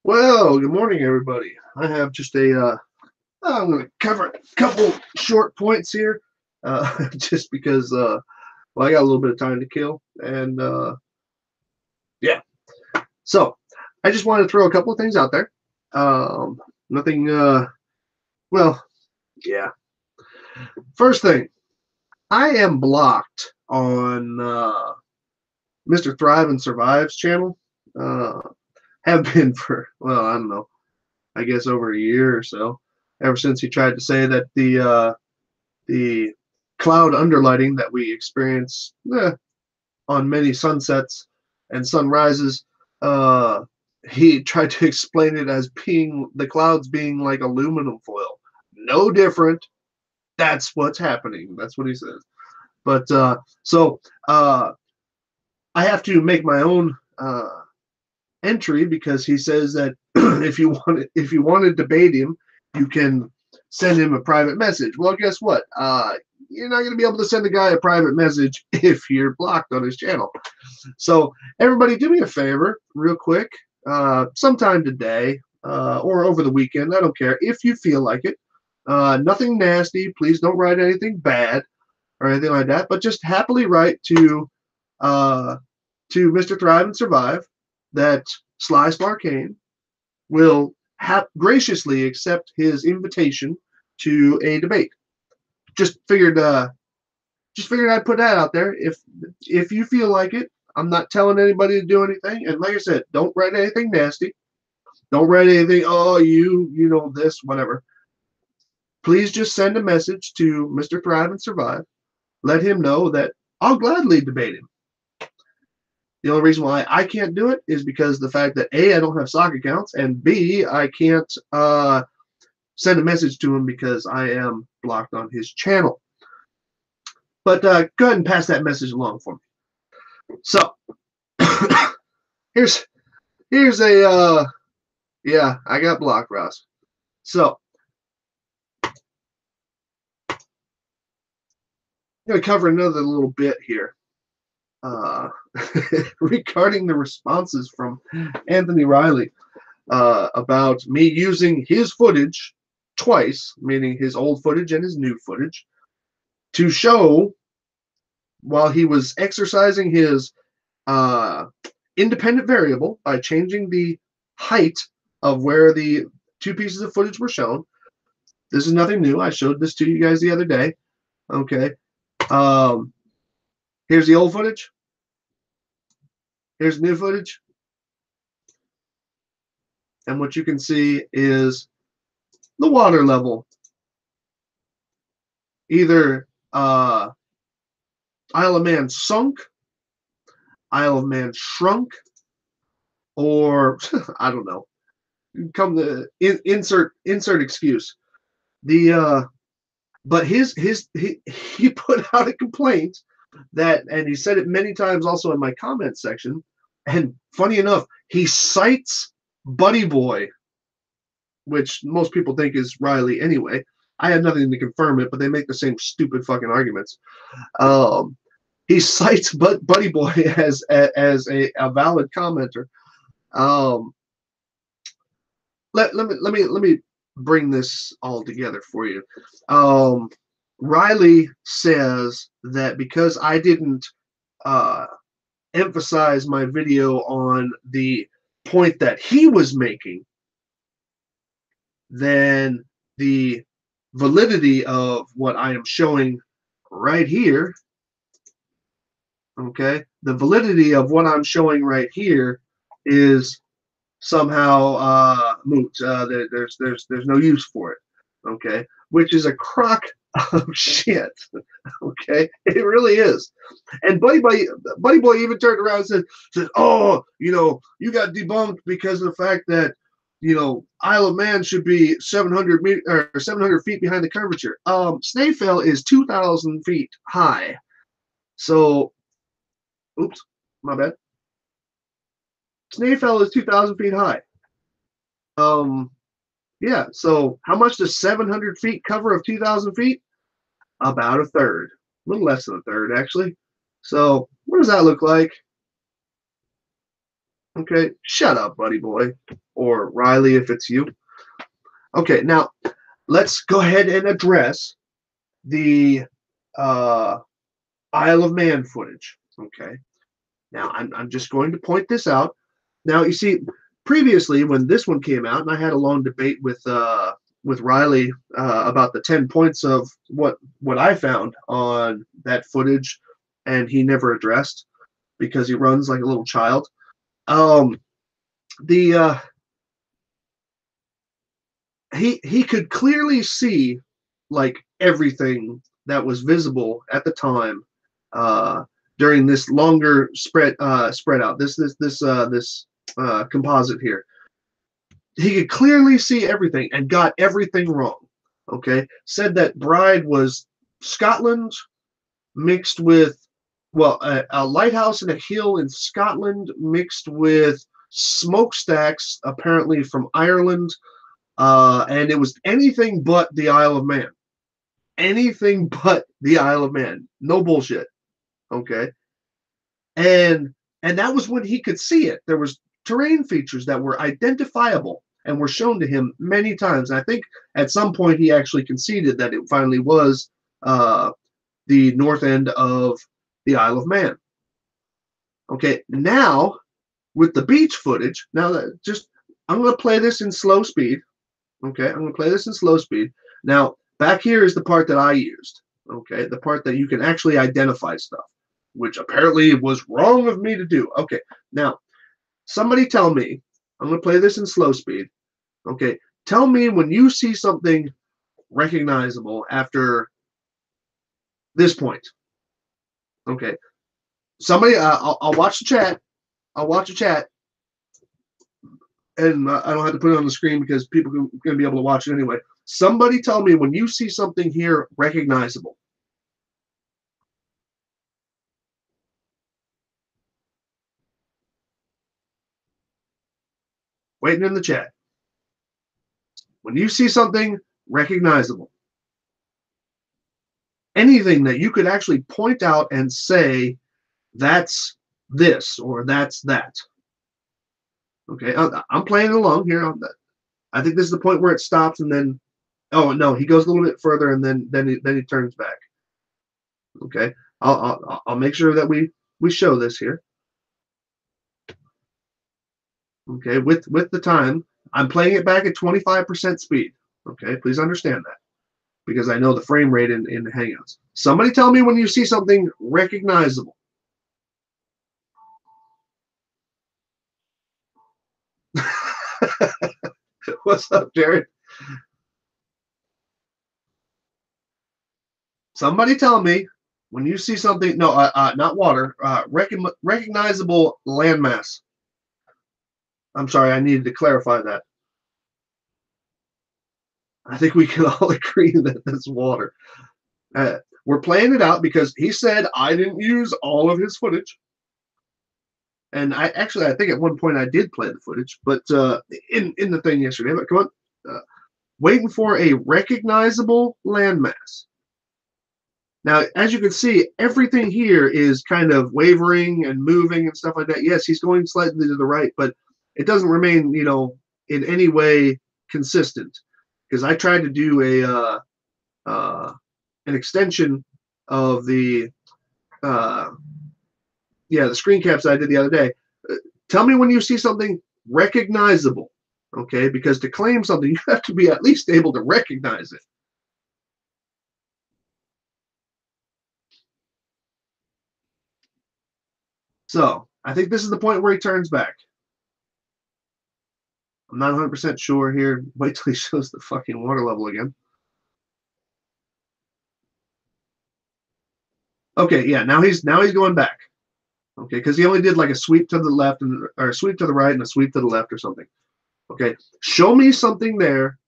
Well, good morning, everybody. I have just I'm going to cover a couple short points here, just because, well, I got a little bit of time to kill, and yeah. So, I just wanted to throw a couple of things out there. Nothing, well, yeah. First thing, I am blocked on Mr. Thrive and Survive's channel. Uh, have been for, well, I don't know, I guess over a year or so, ever since he tried to say that the cloud underlighting that we experience on many sunsets and sunrises, uh, he tried to explain it as being the clouds being like aluminum foil. No different. That's what's happening. That's what he says. But so I have to make my own entry because he says that if you want to debate him, you can send him a private message. Well, guess what? You're not going to be able to send a guy a private message if you're blocked on his channel. So everybody, do me a favor, real quick, sometime today or over the weekend. I don't care if you feel like it. Nothing nasty. Please don't write anything bad or anything like that. But just happily write to Mr. Thrive and Survive that Sly Sparkane will graciously accept his invitation to a debate. Just figured I'd put that out there. If you feel like it, I'm not telling anybody to do anything. And like I said, don't write anything nasty. Don't write anything, oh, you know this, whatever. Please just send a message to Mr. Thrive and Survive. Let him know that I'll gladly debate him. The only reason why I can't do it is because the fact that A, I don't have sock accounts, and B, I can't send a message to him because I am blocked on his channel. But go ahead and pass that message along for me. So here's a yeah, I got blocked, Ross. So I'm going to cover another little bit here regarding the responses from Anthony Riley about me using his footage twice, meaning his old footage and his new footage, to show while he was exercising his independent variable by changing the height of where the two pieces of footage were shown. This is nothing new. I showed this to you guys the other day. Okay. Here's the old footage. Here's new footage. And what you can see is the water level. Either Isle of Man sunk, Isle of Man shrunk, or I don't know. Come to insert excuse. But he put out a complaint that, and he said it many times also in my comment section. And funny enough, he cites Buddy Boy, which most people think is Riley anyway. I have nothing to confirm it, but they make the same stupid fucking arguments. He cites Buddy Boy as a valid commenter. Let me bring this all together for you. Riley says that because I didn't emphasize my video on the point that he was making, then the validity of what I am showing right here, okay, the validity of what I'm showing right here is somehow moot. There's no use for it, okay, which is a crock of shit. Okay, it really is. And Buddy Boy even turned around and said, oh, you got debunked because of the fact that Isle of Man should be 700 feet behind the curvature. Snaefell is 2,000 feet high. So, oops, my bad. Snaefell is 2,000 feet high. Yeah. So how much does 700 feet cover of 2,000 feet? About a third, a little less than a third, actually. So what does that look like? Okay, shut up, buddy boy, or Riley if it's you. Okay, now let's go ahead and address the uh, Isle of Man footage. Okay, now I'm just going to point this out. Now you see, previously when this one came out, and I had a long debate with Riley about the 10 points of what I found on that footage, and he never addressed because he runs like a little child. Um, the he could clearly see like everything that was visible at the time uh, during this longer spread out this composite here. He could clearly see everything and got everything wrong. Okay, said that Bride was Scotland mixed with a lighthouse and a hill in Scotland mixed with smokestacks apparently from Ireland, and it was anything but the Isle of Man. Anything but the Isle of Man. No bullshit. Okay. And that was when he could see it. There was terrain features that were identifiable and were shown to him many times. And I think at some point he actually conceded that it finally was the north end of the Isle of Man. Okay, now with the beach footage, now that just I'm going to play this in slow speed. Okay, I'm going to play this in slow speed. Now, back here is the part that I used. Okay, the part that you can actually identify stuff, which apparently was wrong of me to do. Okay, now, somebody tell me, I'm going to play this in slow speed. Okay, tell me when you see something recognizable after this point. Okay, somebody, I'll watch the chat. I'll watch the chat, and I don't have to put it on the screen because people are going to be able to watch it anyway. Somebody tell me when you see something here recognizable. Waiting in the chat. When you see something recognizable, anything that you could actually point out and say, that's this or that's that. Okay, I'm playing along here. I think this is the point where it stops, and then, oh no, he goes a little bit further, and then he turns back. Okay, I'll make sure that we show this here. Okay, with the time, I'm playing it back at 25% speed. Okay, please understand that because I know the frame rate in the Hangouts. Somebody tell me when you see something recognizable. What's up, Jared? Somebody tell me when you see something. No, not water. Recognizable landmass. I'm sorry, I needed to clarify that. I think we can all agree that that's water. We're playing it out because he said I didn't use all of his footage. And I think at one point I did play the footage, but in the thing yesterday. But come on, waiting for a recognizable landmass. Now, as you can see, everything here is kind of wavering and moving and stuff like that. Yes, he's going slightly to the right, but it doesn't remain, in any way consistent. Because I tried to do an extension of the the screen caps I did the other day. Tell me when you see something recognizable, okay? Because to claim something, you have to be at least able to recognize it. So I think this is the point where he turns back. I'm not 100% sure here. Wait till he shows the fucking water level again. Okay, yeah, now he's going back. Okay, because he only did like a sweep to the left or a sweep to the right and a sweep to the left or something. Okay, show me something there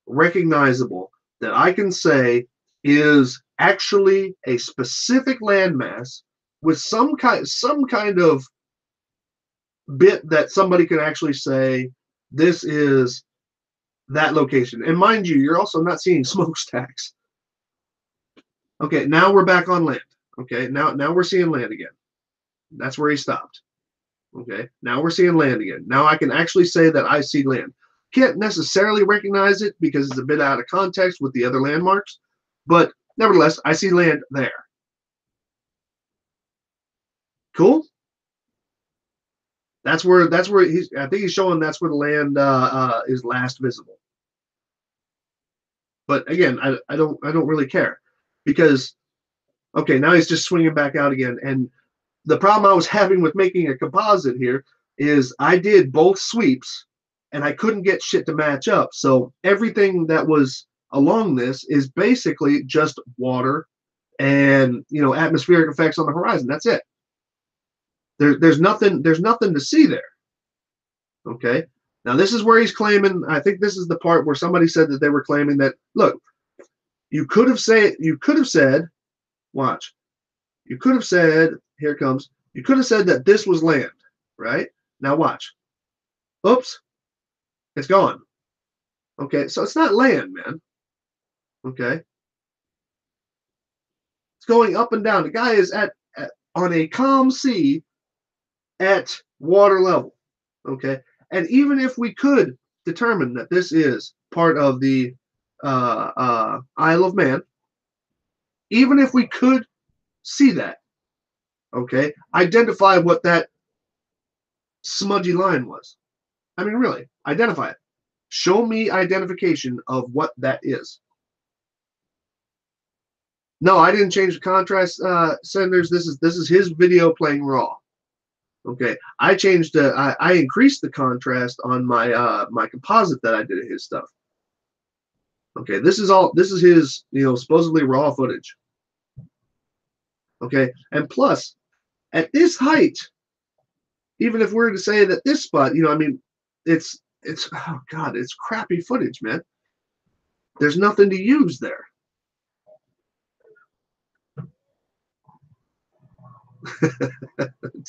recognizable that I can say is actually a specific landmass with some kind of bit that somebody can actually say this is that location. And mind you, you're also not seeing smokestacks. Okay, now we're back on land. Okay, now we're seeing land again. That's where he stopped. Okay, now we're seeing land again. Now I can actually say that I see land. Can't necessarily recognize it because it's a bit out of context with the other landmarks, but nevertheless, I see land there. Cool. That's where he's. I think he's showing that's where the land is last visible. But again, I don't really care because okay, now he's just swinging back out again. And the problem I was having with making a composite here is I did both sweeps and I couldn't get shit to match up. So everything that was along this is basically just water and atmospheric effects on the horizon. That's it. There's nothing to see there. Okay. Now this is where he's claiming. I think this is the part where somebody said that they were claiming that look, you could have said, watch, you could have said, here it comes. You could have said that this was land, right? Now watch. Oops, it's gone. Okay, so it's not land, man. Okay, it's going up and down. The guy is at on a calm sea at water level. Okay, and even if we could determine that this is part of the Isle of Man, even if we could see that, okay, identify what that smudgy line was. I mean, really, identify it. Show me identification of what that is. No, I didn't change the contrast centers. This is his video playing raw. Okay, I changed. I increased the contrast on my my composite that I did of his stuff. Okay, this is all. This is his supposedly raw footage. Okay, and plus at this height, even if we're to say that this spot, I mean, it's oh god, it's crappy footage, man. There's nothing to use there.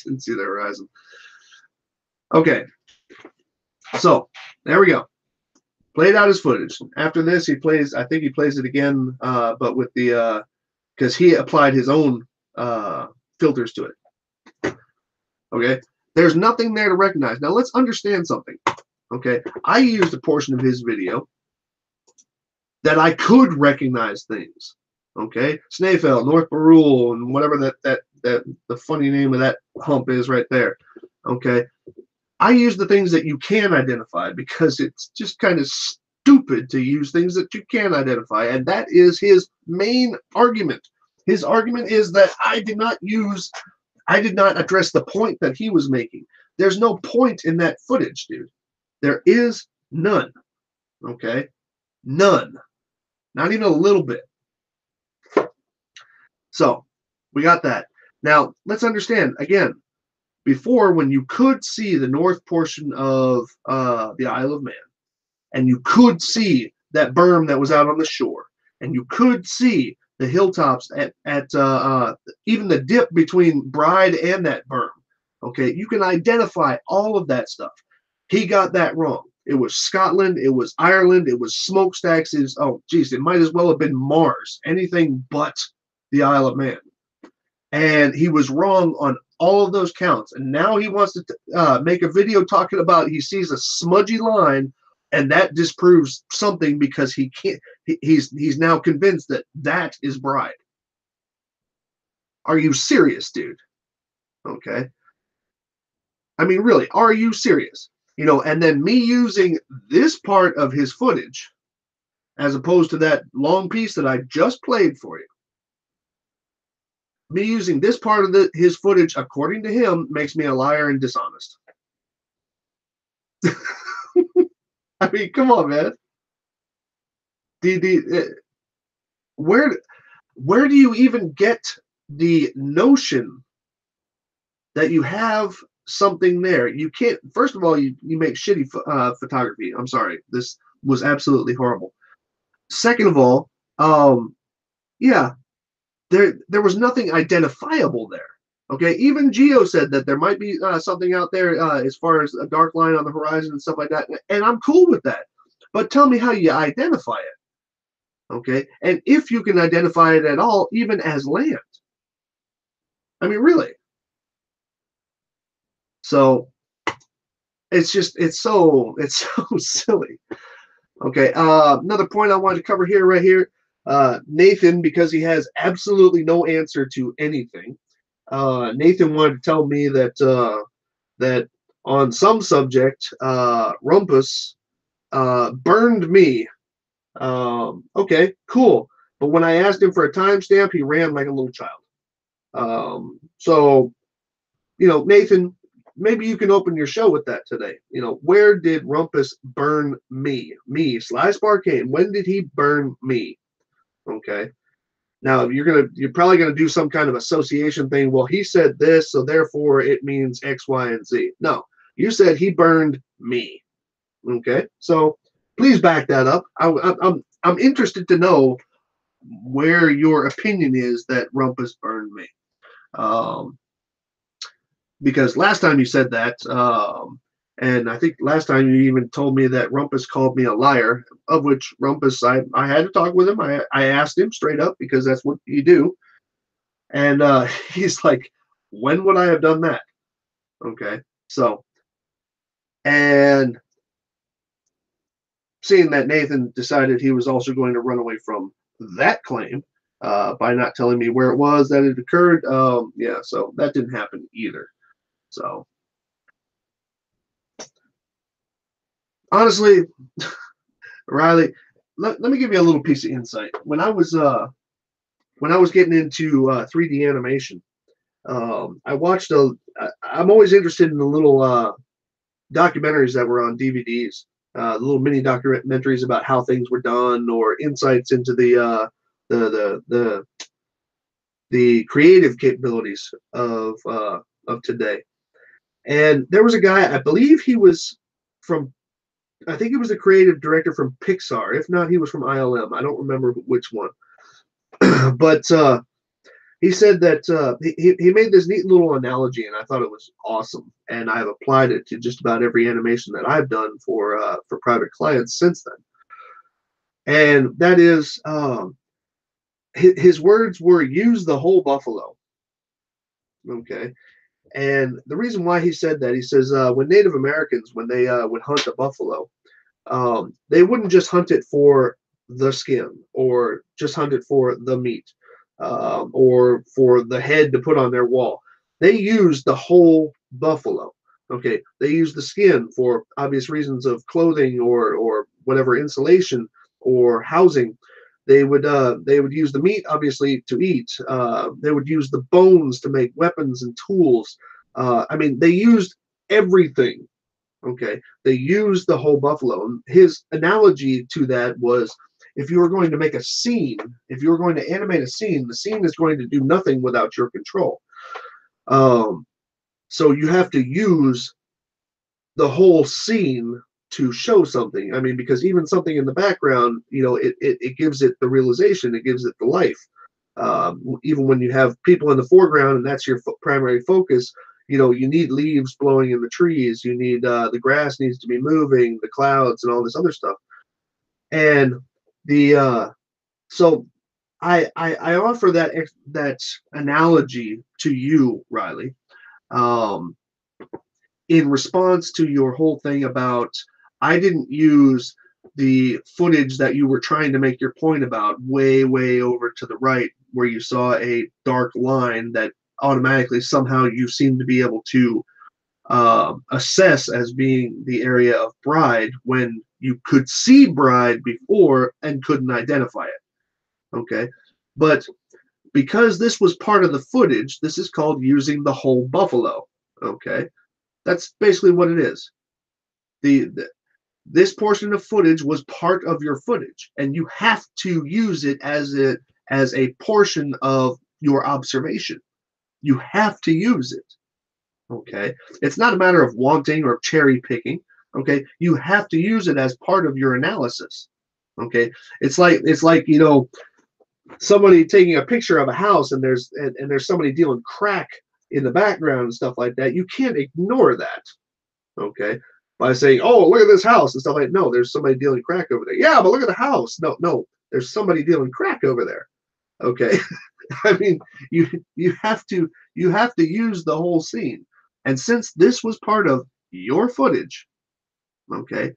Didn't see the horizon. Okay, so there we go. Played out his footage. After this, he plays. I think he plays it again, but with the because he applied his own filters to it. Okay, there's nothing there to recognize. Now let's understand something. Okay, I used a portion of his video that I could recognize things. Okay, Snæfell, North Barul, and whatever that the funny name of that hump is right there. Okay, I use the things that you can identify because it's just kind of stupid to use things that you can identify, and that is his main argument. His argument is that I did not address the point that he was making. There's no point in that footage, dude. There is none. Okay, none. Not even a little bit. So we got that. Now let's understand again. Before, when you could see the north portion of the Isle of Man, and you could see that berm that was out on the shore, and you could see the hilltops at even the dip between Bride and that berm. Okay, you can identify all of that stuff. He got that wrong. It was Scotland, it was Ireland, it was smokestacks. Oh, geez, it might as well have been Mars. Anything but the Isle of Man. And he was wrong on all of those counts. And now he wants to make a video talking about he sees a smudgy line, and that disproves something because he can't. He's now convinced that that is Bride. Are you serious, dude? Okay. I mean, really, are you serious? And then me using this part of his footage as opposed to that long piece that I just played for you. Me using this part of his footage, according to him, makes me a liar and dishonest. I mean, come on, man. Where do you even get the notion that you have something there? You can't. First of all, you make shitty photography. I'm sorry. This was absolutely horrible. Second of all, yeah, there was nothing identifiable there. Okay, even Geo said that there might be something out there as far as a dark line on the horizon and stuff like that, and I'm cool with that. But tell me how you identify it. Okay, and if you can identify it at all, even as land. I mean, really. So it's so silly. Okay. Another point I wanted to cover here, right here. Nathan, because he has absolutely no answer to anything. Nathan wanted to tell me that on some subject, Rumpus burned me. Okay, cool. But when I asked him for a timestamp, he ran like a little child. So, Nathan, maybe you can open your show with that today. Where did Rumpus burn me? Me, Sly Sparkane. When did he burn me? Okay. Now you're probably gonna do some kind of association thing. Well, he said this, so therefore it means X, Y, and Z. No, you said he burned me. Okay, so please back that up. I'm interested to know where your opinion is that Rumpus burned me. Um, because last time you said that, and I think last time you even told me that Rumpus called me a liar, of which Rumpus, I had to talk with him. I asked him straight up because that's what you do. And he's like, when would I have done that? Okay. So, and seeing that Nathan decided he was also going to run away from that claim by not telling me where it was that it occurred, yeah, so that didn't happen either. So, honestly, Riley, let me give you a little piece of insight. When I was getting into 3D animation, I watched I'm always interested in the little documentaries that were on DVDs, little mini documentaries about how things were done or insights into the creative capabilities of today. And there was a guy, I believe he was from, I think he was the creative director from Pixar. If not, he was from ILM. I don't remember which one. But he said that he made this neat little analogy, and I thought it was awesome. And I've applied it to just about every animation that I've done for private clients since then. And that is, his words were, "Use the whole buffalo." Okay. And the reason why he said that, he says, when Native Americans, when they would hunt a buffalo, they wouldn't just hunt it for the skin or just hunt it for the meat or for the head to put on their wall. They used the whole buffalo. Okay, they used the skin for obvious reasons of clothing or whatever, insulation or housing. They would use the meat obviously to eat. They would use the bones to make weapons and tools. I mean, they used everything. Okay, they used the whole buffalo. And his analogy to that was, if you were going to make a scene, if you were going to animate a scene, the scene is going to do nothing without your control. Um, so you have to use the whole scene to show something. I mean, because even something in the background, it gives it the realization, it gives it the life. Even when you have people in the foreground and that's your primary focus, you need leaves blowing in the trees, you need the grass needs to be moving, the clouds and all this other stuff. And the so I offer that analogy to you, Riley, um, in response to your whole thing about, I didn't use the footage that you were trying to make your point about way over to the right, where you saw a dark line that automatically somehow you seem to be able to assess as being the area of Bride, when you could see Bride before and couldn't identify it. Okay, but because this was part of the footage, this is called using the whole buffalo. Okay, that's basically what it is. The this portion of footage was part of your footage, and you have to use it as a portion of your observation. You have to use it. Okay, it's not a matter of wanting or cherry picking. Okay, you have to use it as part of your analysis. Okay, it's like somebody taking a picture of a house, and there's somebody dealing crack in the background and stuff like that. You can't ignore that. Okay, by saying, "Oh, look at this house" and stuff like that. No, there's somebody dealing crack over there. Yeah, but look at the house. No, there's somebody dealing crack over there. Okay, I mean, you you have to use the whole scene. And since this was part of your footage, okay,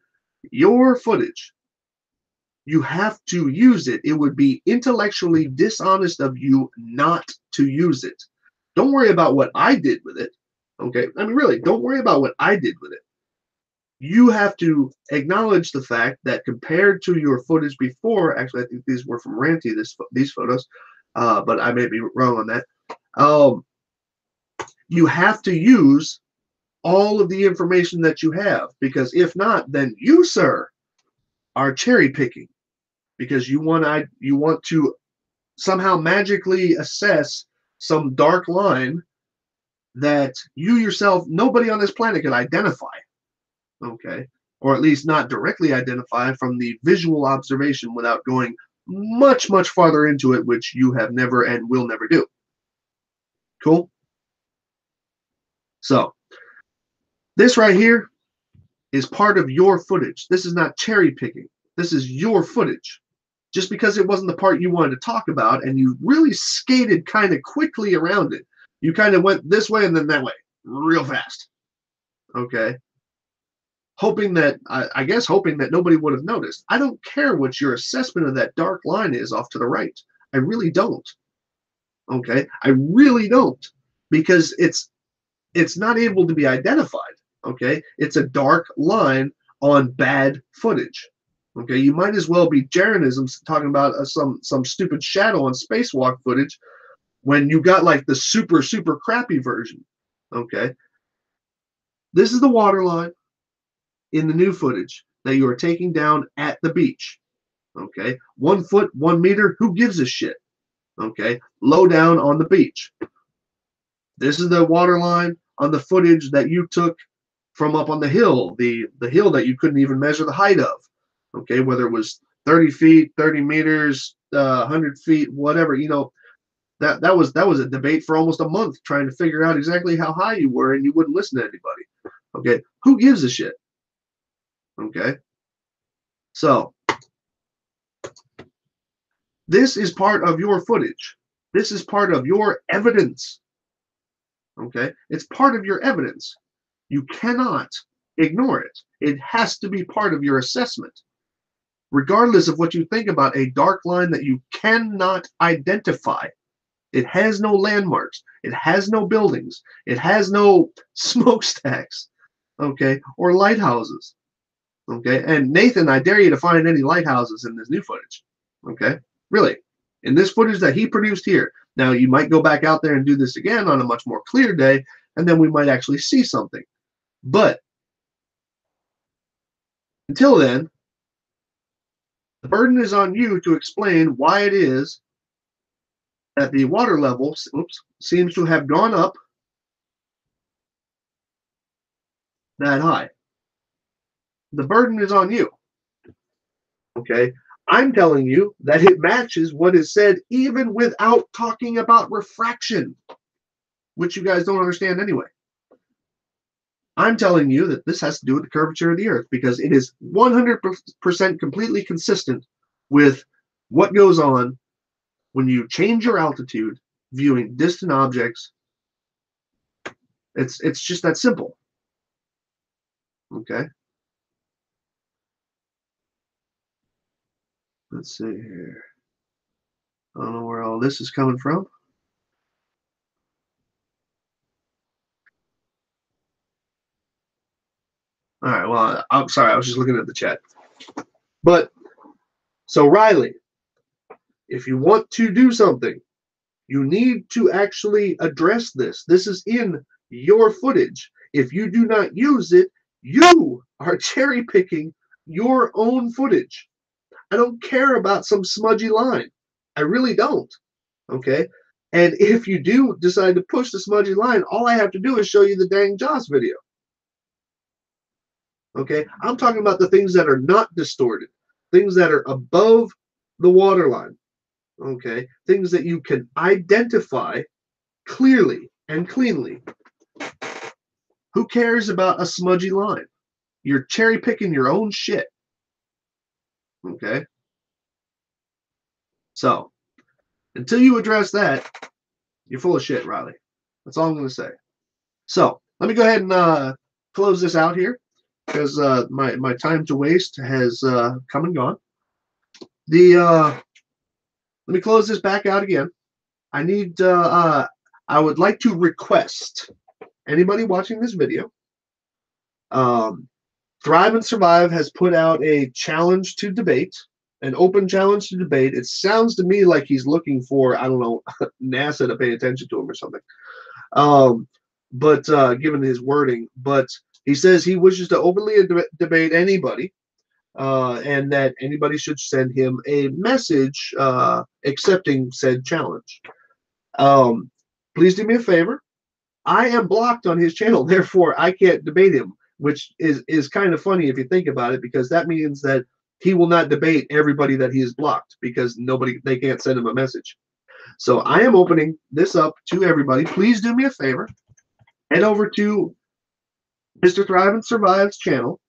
your footage, you have to use it. It would be intellectually dishonest of you not to use it. Don't worry about what I did with it. Okay. I mean, really, don't worry about what I did with it. You have to acknowledge the fact that compared to your footage before, actually, I think these were from Ranty, these photos, but I may be wrong on that. You have to use all of the information that you have, because if not, then you, sir, are cherry picking, because you want to somehow magically assess some dark line that you yourself, nobody on this planet can identify, okay? Or at least not directly identify from the visual observation without going much, much farther into it, which you have never and will never do. Cool? So, this right here is part of your footage. This is not cherry picking. This is your footage. Just because it wasn't the part you wanted to talk about and you really skated kind of quickly around it. You kind of went this way and then that way real fast. Okay. Hoping that, I guess, hoping that nobody would have noticed. I don't care what your assessment of that dark line is off to the right. I really don't. Okay. I really don't, because it's not able to be identified. Okay. It's a dark line on bad footage. Okay, you might as well be Jaronisms talking about some stupid shadow on spacewalk footage when you got like the super crappy version. Okay, this is the water line in the new footage that you are taking down at the beach. Okay, 1 foot, 1 meter. Who gives a shit? Okay, low down on the beach. This is the water line on the footage that you took from up on the hill, the hill that you couldn't even measure the height of. Okay, whether it was 30 feet, 30 meters, 100 feet, whatever, that was a debate for almost a month trying to figure out exactly how high you were, and you wouldn't listen to anybody. Okay, who gives a shit? Okay, so this is part of your footage. This is part of your evidence. Okay, it's part of your evidence. You cannot ignore it. It has to be part of your assessment. Regardless of what you think about a dark line that you cannot identify. It has no landmarks. It has no buildings. It has no smokestacks, okay, or lighthouses, okay? And Nathan, I dare you to find any lighthouses in this new footage, okay? Really, in this footage that he produced here. Now, you might go back out there and do this again on a much more clear day, and then we might actually see something. But until then, the burden is on you to explain why it is that the water level seems to have gone up that high. The burden is on you. Okay? I'm telling you that it matches what is said even without talking about refraction, which you guys don't understand anyway. I'm telling you that this has to do with the curvature of the Earth because it is 100% completely consistent with what goes on when you change your altitude viewing distant objects. It's just that simple. Okay? Let's see here. I don't know where all this is coming from. All right, well, I'm sorry. I was just looking at the chat. But, so Riley, if you want to do something, you need to actually address this. This is in your footage. If you do not use it, you are cherry picking your own footage. I don't care about some smudgy line. I really don't. Okay? And if you do decide to push the smudgy line, all I have to do is show you the dang Joss video. Okay? I'm talking about the things that are not distorted, things that are above the waterline. Okay? Things that you can identify clearly and cleanly. Who cares about a smudgy line? You're cherry picking your own shit. Okay? So, until you address that, you're full of shit, Riley. That's all I'm going to say. So, let me go ahead and close this out here because my time to waste has come and gone. Let me close this back out again. I need I would like to request anybody watching this video. Thrive and Survive has put out a challenge to debate, an open challenge to debate. It sounds to me like he's looking for, I don't know, NASA to pay attention to him or something. But given his wording, but he says he wishes to openly debate anybody, and that anybody should send him a message accepting said challenge. Please do me a favor. I am blocked on his channel, therefore I can't debate him, which is kind of funny if you think about it, because that means that he will not debate everybody that he is blocked because they can't send him a message. So I am opening this up to everybody. Please do me a favor. Head over to Mr. Thrive and Survive's channel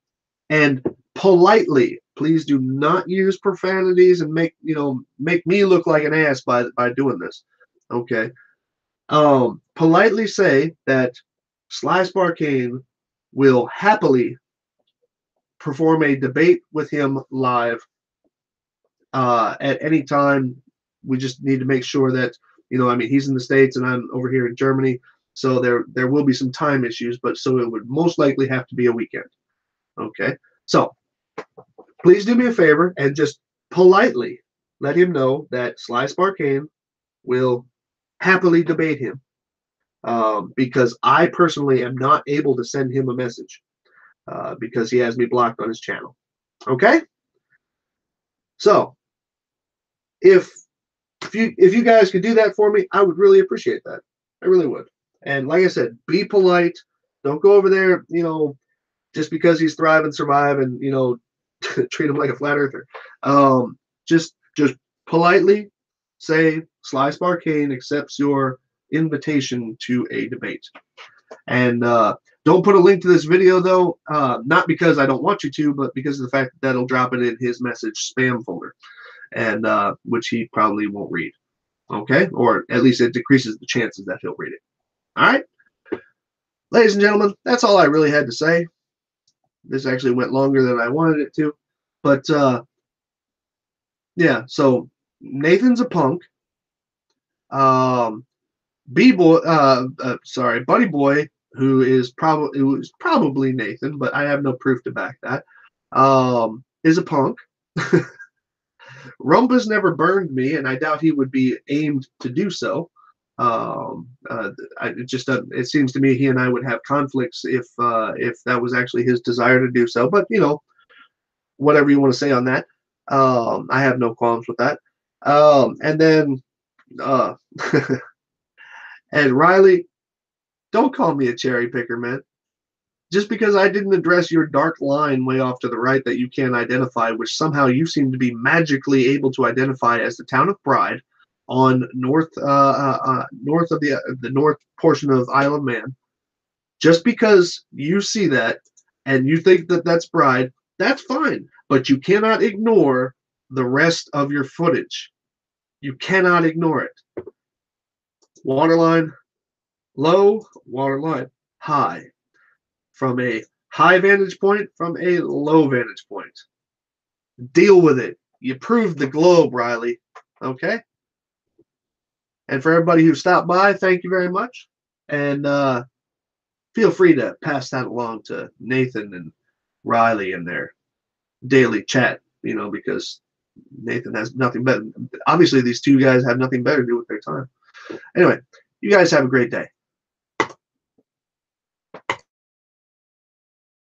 and politely, please do not use profanities and make me look like an ass by doing this. Okay. Politely say that Sly Sparkane will happily perform a debate with him live at any time. We just need to make sure that, I mean, he's in the States and I'm over here in Germany, so there will be some time issues, but so it would most likely have to be a weekend. Okay, so please do me a favor and just politely let him know that Sly Sparkane will happily debate him, because I personally am not able to send him a message because he has me blocked on his channel. Okay, so if you guys could do that for me, I would really appreciate that. I really would. And like I said, be polite. Don't go over there, just because he's Thrive and Survive and treat him like a flat earther. Just politely say Sly Sparkane accepts your invitation to a debate. And don't put a link to this video though, not because I don't want you to, but because of the fact that that'll drop it in his message spam folder, and which he probably won't read. Okay, or at least it decreases the chances that he'll read it. All right, ladies and gentlemen, that's all I really had to say. This actually went longer than I wanted it to, but yeah. So Nathan's a punk. B-boy, Buddy Boy, who is probably Nathan, but I have no proof to back that. Is a punk. Rumbus never burned me, and I doubt he would be aimed to do so. It seems to me he and I would have conflicts if that was actually his desire to do so. But whatever you want to say on that, I have no qualms with that. And then, and Riley, don't call me a cherry picker, man. Just because I didn't address your dark line way off to the right that you can't identify, which somehow you seem to be magically able to identify as the town of Pride on north of the north portion of Isle of Man. Just because you see that and you think that that's Pride, that's fine. But you cannot ignore the rest of your footage. You cannot ignore it. Waterline low, waterline high. From a high vantage point, from a low vantage point. Deal with it. You proved the globe, Riley. Okay? And for everybody who stopped by, thank you very much. And feel free to pass that along to Nathan and Riley in their daily chat, because Nathan has nothing better. Obviously, these two guys have nothing better to do with their time. Anyway, you guys have a great day.